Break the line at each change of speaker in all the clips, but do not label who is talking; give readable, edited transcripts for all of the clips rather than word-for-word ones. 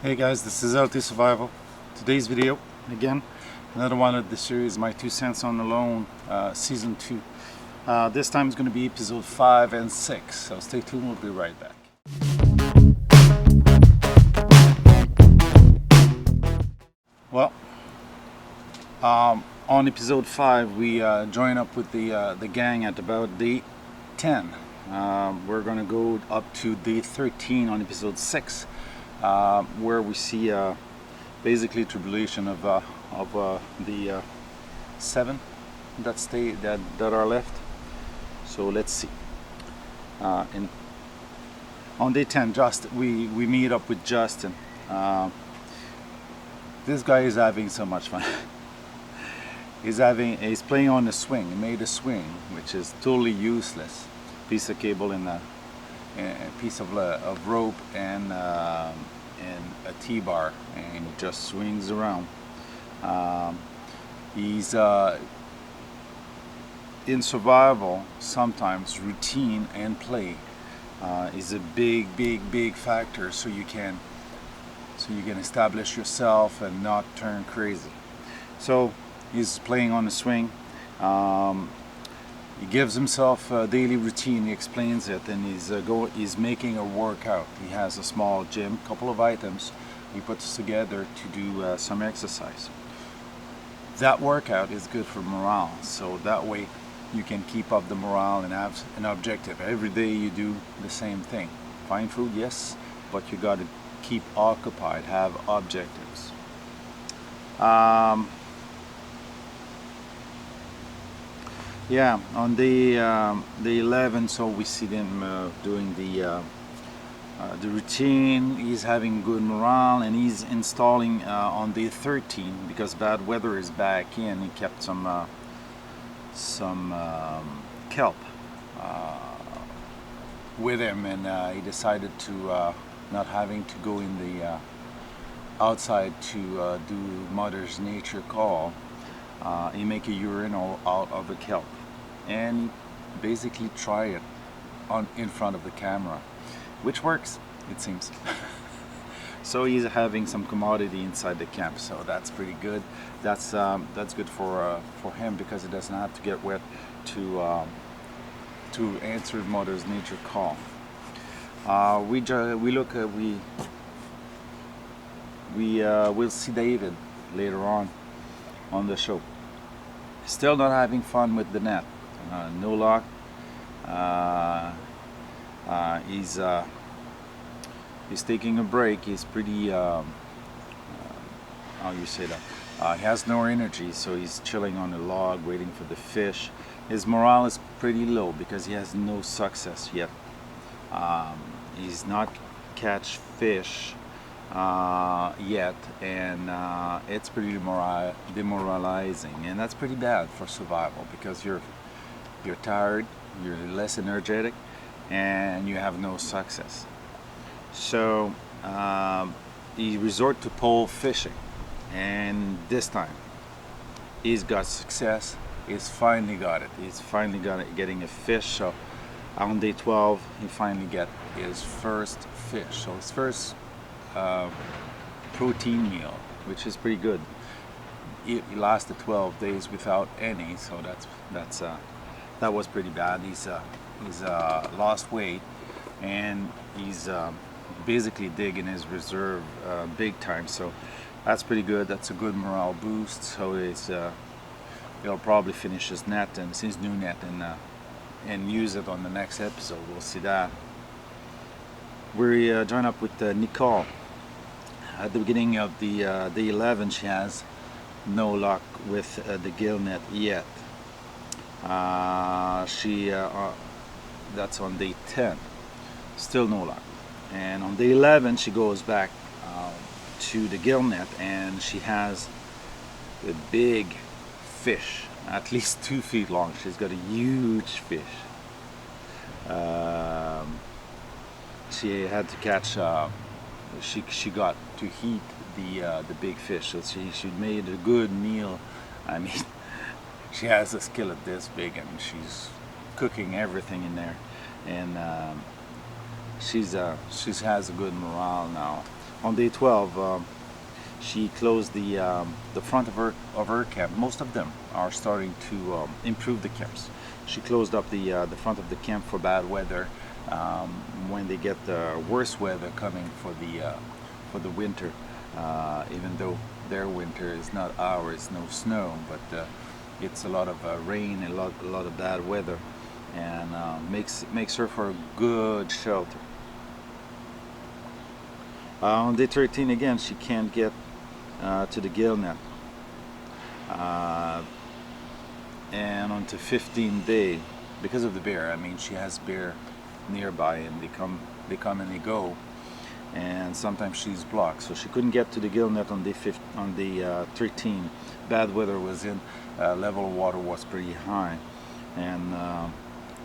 Hey guys, this is LT Survival. Today's video, again, another one of the series, My Two Cents on the Loan, Season 2. This time is going to be episode 5 and 6, so stay tuned, we'll be right back. Well, on episode 5, we join up with the gang at about day 10. We're going to go up to day 13 on episode 6. Where we see basically tribulation of the 7 that are left. So let's see. On day 10, we meet up with Justin. This guy is having so much fun. He's playing on the swing. He made a swing, which is totally useless. Piece of cable and a piece of rope and a T-bar, and he just swings around. He's in survival. Sometimes routine and play is a big factor, so you can establish yourself and not turn crazy. So he's playing on the swing. He gives himself a daily routine. He explains it, and he's making a workout. He has a small gym, couple of items he puts together to do some exercise. That workout is good for morale, so that way you can keep up the morale and have an objective. Every day you do the same thing. Find food, yes, but you got to keep occupied, have objectives. Yeah, on the 11, so we see them doing the routine. He's having good morale, and he's installing on day 13, because bad weather is back in. He kept some kelp with him, and he decided to not having to go in the outside to do Mother's Nature call. He make a urinal out of the kelp, and basically try it in front of the camera, which works, it seems. So he's having some commodity inside the camp, so that's pretty good. That's good for him, because he doesn't have to get wet to answer Mother's Nature call. We'll see David later on the show. Still not having fun with the net. No luck. He's taking a break. He's pretty how you say that? He has no energy, so he's chilling on a log waiting for the fish. His morale is pretty low because he has no success yet. He's not catch fish yet, and it's pretty demoralizing, and that's pretty bad for survival, because you're tired, you're less energetic, and you have no success. So he resort to pole fishing, and this time he's got success. He's finally got it. Getting a fish. So on day 12 he finally get his first fish, so his first protein meal, which is pretty good. He lasted 12 days without any, so that was pretty bad. He's lost weight, and he's basically digging his reserve big time, so that's pretty good. That's a good morale boost. So he'll probably finish his net and his new net and use it on the next episode. We'll see that. We join up with Nicole. At the beginning of the day 11, she has no luck with the gill net yet. That's on day 10. Still no luck. And on day 11, she goes back to the gill net, and she has a big fish, at least 2 feet long. She's got a huge fish. She had to catch. She got to heat the big fish, so she made a good meal. I mean, she has a skillet this big, and she's cooking everything in there, and she has a good morale now. On day 12, she closed the front of her camp. Most of them are starting to improve the camps. She closed up the front of the camp for bad weather. When they get the worse weather coming for the winter, even though their winter is not ours, no snow, but it's a lot of rain, a lot of bad weather, and makes her for a good shelter. On day 13 again, she can't get to the gill net. And on to 15th day, because of the bear. I mean, she has bear nearby, and they come and they go, and sometimes she's blocked, so she couldn't get to the gill net on day 13. Bad weather was in, level of water was pretty high, and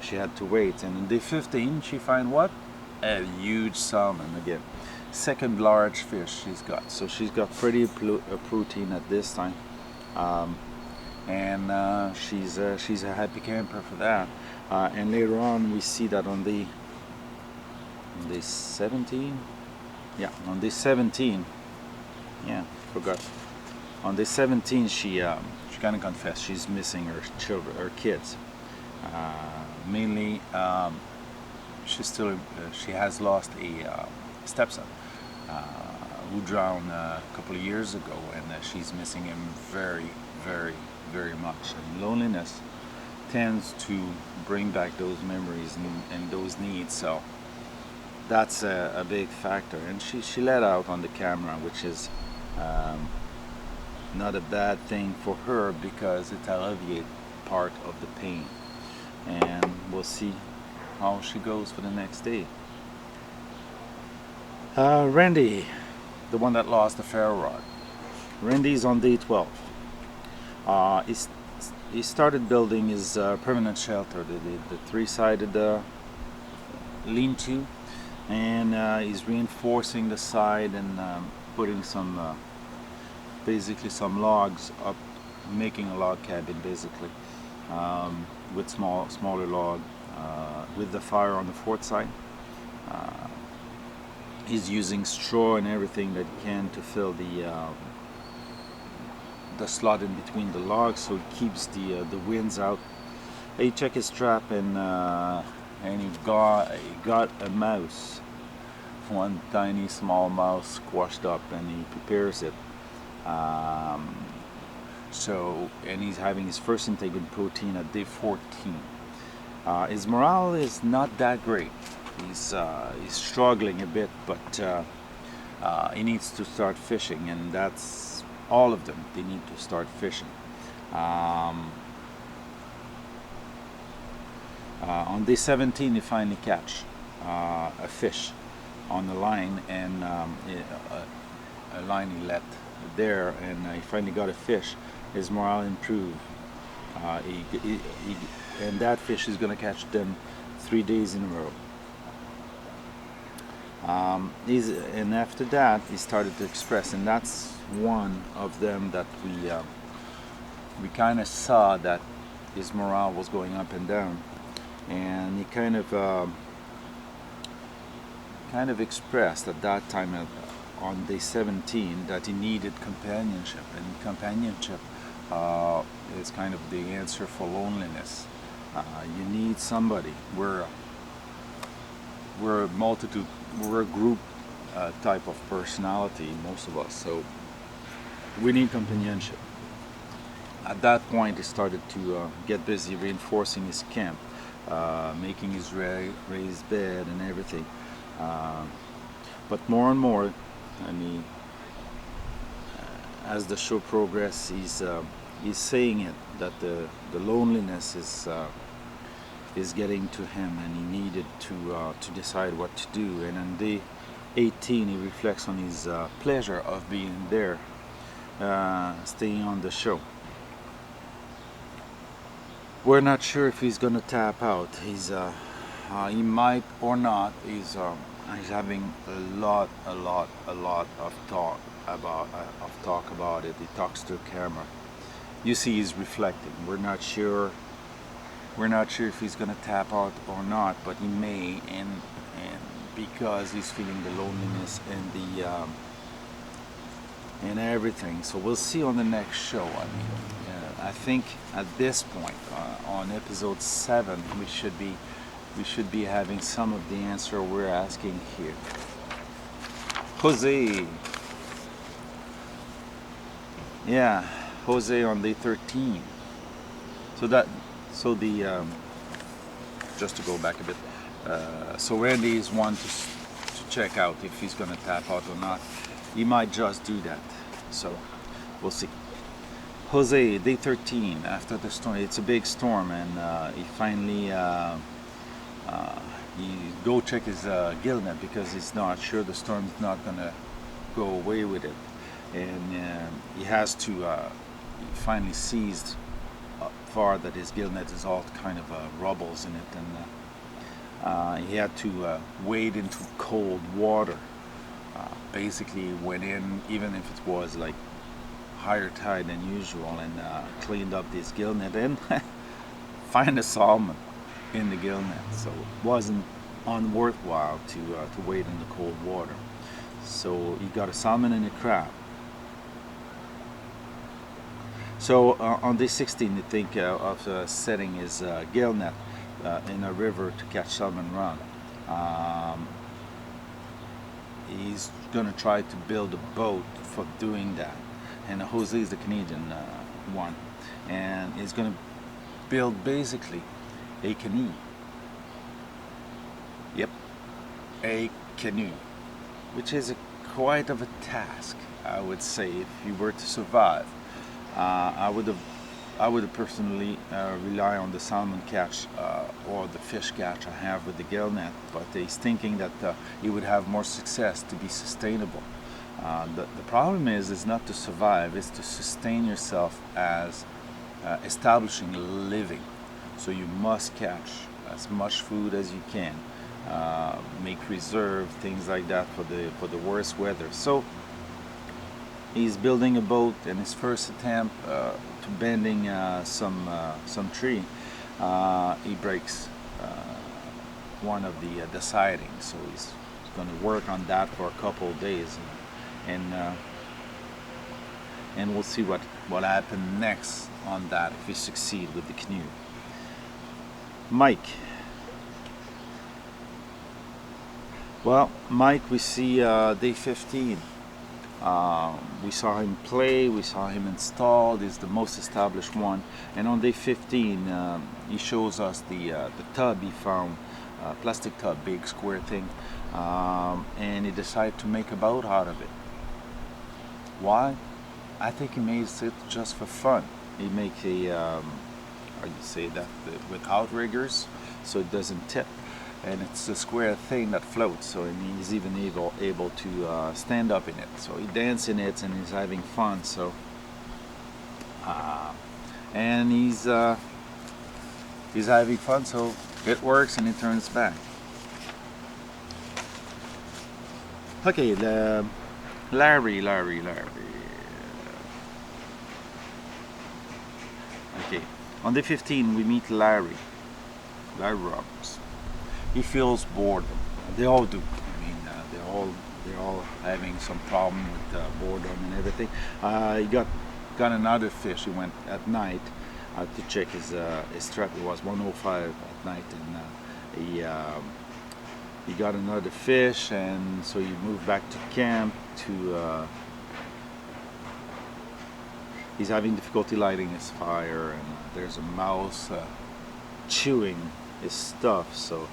she had to wait. And on day 15, she find what? A huge salmon again. Second large fish she's got, so she's got pretty protein at this time, and she's a happy camper for that. And later on we see that on day 17, yeah, on day 17, yeah, forgot. On day 17, she kind of confessed she's missing her children, her kids. Mainly, she has lost a stepson who drowned a couple of years ago, and she's missing him very, very, very much. And loneliness tends to bring back those memories and those needs, so that's a big factor. And she let out on the camera, which is not a bad thing for her, because it alleviates part of the pain. And we'll see how she goes for the next day. Randy, the one that lost the ferro rod. Randy's on day 12. He started building his permanent shelter, the three-sided lean-to, and he's reinforcing the side and putting some, basically some logs up, making a log cabin basically, with smaller log, with the fire on the fourth side. He's using straw and everything that he can to fill the slot in between the logs, so it keeps the winds out. He checked his trap, and he got a mouse, one tiny small mouse squashed up, and he prepares it. And he's having his first intake of protein at day 14. His morale is not that great. He's struggling a bit, but he needs to start fishing, and that's all of them. They need to start fishing. On day 17, they finally catch a fish on the line, and a line he let there, and he finally got a fish. His morale improved. And that fish is going to catch them 3 days in a row. And after that, he started to express, and that's one of them that we kind of saw that his morale was going up and down, and he kind of expressed at that time on day 17 that he needed companionship, and companionship is kind of the answer for loneliness. You need somebody. We're a multitude. We're a group type of personality, most of us. So we need companionship. At that point, he started to get busy reinforcing his camp, making his raised bed and everything. But more and more, and as the show progresses, he's saying it that the loneliness is getting to him, and he needed to decide what to do. And on day 18, he reflects on his pleasure of being there, staying on the show. We're not sure if he's gonna tap out. He might or not. He's having a lot of talk about it. He talks to a camera. You see, he's reflecting. We're not sure if he's gonna tap out or not, but he may, and because he's feeling the loneliness and and everything. So we'll see on the next show. I mean, I think at this point, on episode 7, we should be having some of the answer we're asking here. Jose. Yeah, Jose on day 13. Just to go back a bit. So Randy is one to check out if he's gonna tap out or not. He might just do that. So we'll see. Jose, day 13 after the storm. It's a big storm, and he finally he go check his gill net because he's not sure the storm's not gonna go away with it, and he has to. He finally sees far that his gill net is all kind of rubbles in it, and he had to wade into cold water. Basically went in, even if it was like higher tide than usual, and cleaned up this gill net and find a salmon in the gill net. So it wasn't unworthwhile to wade in the cold water. So he got a salmon and a crab. So on day 16, you think of setting his gill net in a river to catch salmon run. He's going to try to build a boat for doing that. And Jose is the Canadian one. And he's going to build basically a canoe. Yep, a canoe. Which is quite of a task, I would say, if you were to survive. I would have personally rely on the salmon catch or the fish catch I have with the gill net, but he's thinking that he would have more success to be sustainable. The problem is not to survive, it's to sustain yourself as establishing a living. So you must catch as much food as you can, make reserve, things like that for the worst weather. So he's building a boat, and his first attempt to bending some tree, he breaks one of the siding. So he's going to work on that for a couple of days, and we'll see what happens next on that if we succeed with the canoe. Mike. Well, Mike, we see day 15. We saw him play, we saw him installed. He's the most established one. And on day 15, he shows us the tub he found, plastic tub, big square thing, and he decided to make a boat out of it. Why? I think he makes it just for fun. He makes a, how you say that, with outriggers, so it doesn't tip. And it's a square thing that floats, so he's even able to stand up in it. So he dances in it and he's having fun. So and he's having fun. So it works, and he turns back. Okay, Larry. Okay, on day 15 we meet Larry Roberts. He feels boredom. They all do. I mean, they're all having some problem with boredom and everything. He got another fish. He went at night to check his trap. It was 1:05 at night, and he got another fish, and so he moved back to camp. He's having difficulty lighting his fire, and there's a mouse chewing his stuff. So.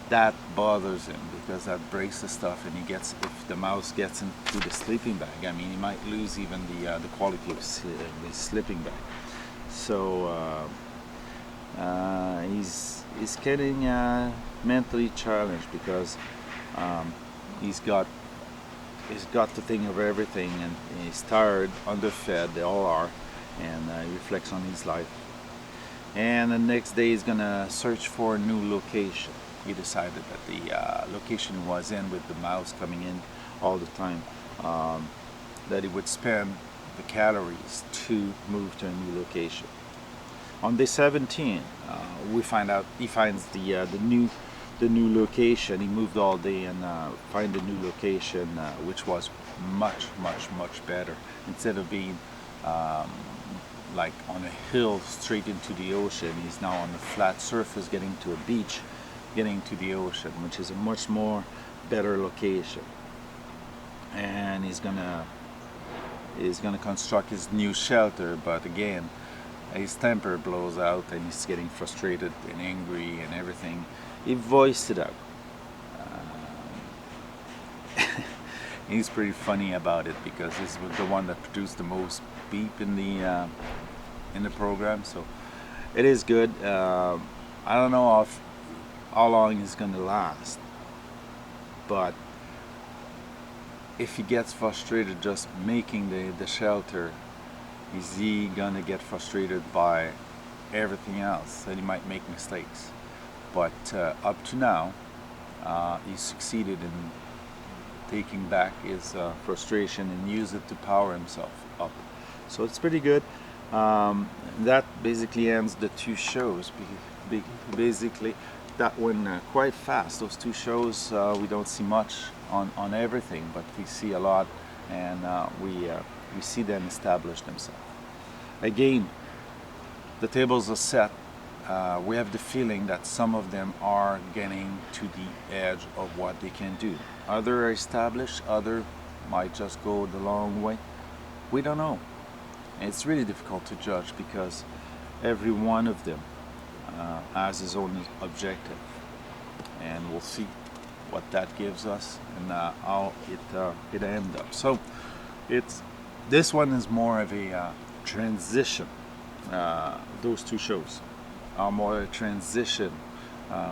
That bothers him because that breaks the stuff, and if the mouse gets into the sleeping bag, I mean, he might lose even the quality of his sleeping bag. So he's getting mentally challenged because he's got to think of everything, and he's tired, underfed. They all are, and he reflects on his life. And the next day he's gonna search for a new location. He decided that the location he was in, with the mouse coming in all the time, that he would spend the calories to move to a new location. On day 17, we find out he finds the new the new location. He moved all day and find a new location, which was much better. Instead of being like on a hill straight into the ocean, he's now on a flat surface getting to a beach, getting to the ocean, which is a much more better location. And he's gonna construct his new shelter, but again his temper blows out and he's getting frustrated and angry and everything. He voiced it out. He's pretty funny about it because this was the one that produced the most beep in the program, so it is good. I don't know how long it's gonna last, but if he gets frustrated just making the shelter, is he gonna get frustrated by everything else? And he might make mistakes, but up to now he succeeded in taking back his frustration and use it to power himself up. So it's pretty good. That basically ends the two shows. Basically that went quite fast. Those two shows, we don't see much on everything, but we see a lot, and we see them establish themselves. Again, the tables are set. We have the feeling that some of them are getting to the edge of what they can do. Other are established, other might just go the long way. We don't know. It's really difficult to judge because every one of them has his own objective, and we'll see what that gives us and how it ends up. So this one is more of a transition. Those two shows are more a transition.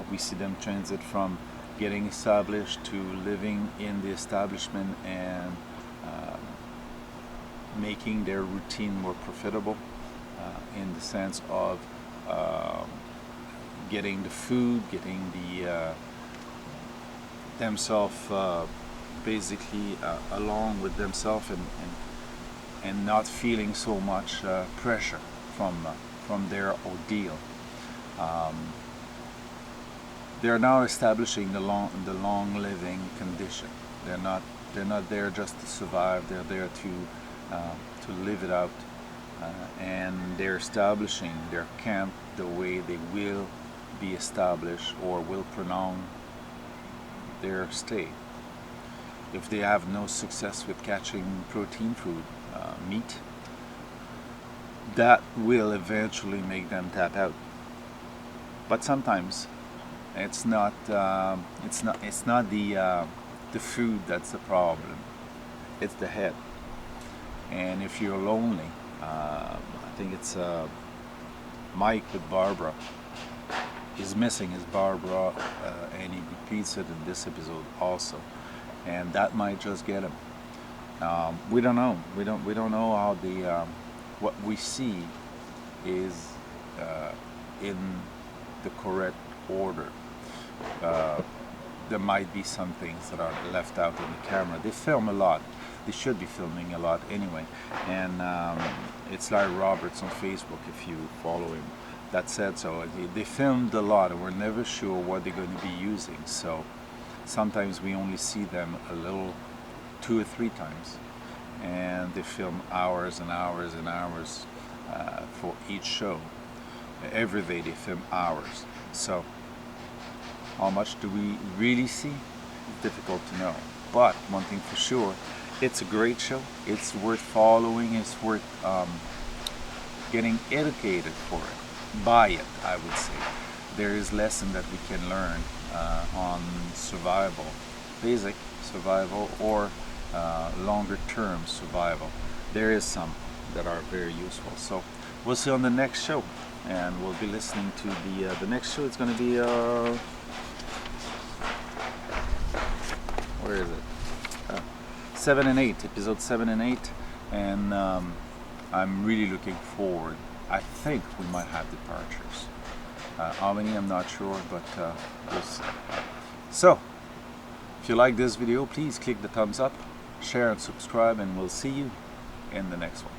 We see them transit from getting established to living in the establishment and making their routine more profitable, in the sense of getting the food, getting the themselves basically along with themselves, and not feeling so much pressure from their ordeal. They're now establishing the long living condition. They're not there just to survive. They're there to live it out, and they're establishing their camp the way they will be established or will prolong their stay. If they have no success with catching protein food, meat, that will eventually make them tap out. But sometimes it's not the food that's the problem. It's the head. And if you're lonely, I think it's Mike with Barbara. He's missing his Barbara, and he repeats it in this episode also, and that might just get him. We don't know. We don't know how what we see is in the correct order. There might be some things that are left out in the camera. They film a lot. They should be filming a lot anyway. And it's Larry Roberts on Facebook, if you follow him, that said so. They filmed a lot, and we're never sure what they're going to be using. So sometimes we only see them a little 2 or 3 times, and they film hours and hours and hours for each show. Every day they film hours. So how much do we really see? It's difficult to know. But one thing for sure, it's a great show. It's worth following. It's worth getting educated for it, by it, I would say. There is lesson that we can learn on survival, basic survival, or longer term survival. There is some that are very useful. So we'll see on the next show, and we'll be listening to the next show. It's going to be where is it? 7 and 8, episode 7 and 8, and I'm really looking forward. I think we might have departures. How many, I'm not sure, but we'll see. So, if you like this video, please click the thumbs up, share and subscribe, and we'll see you in the next one.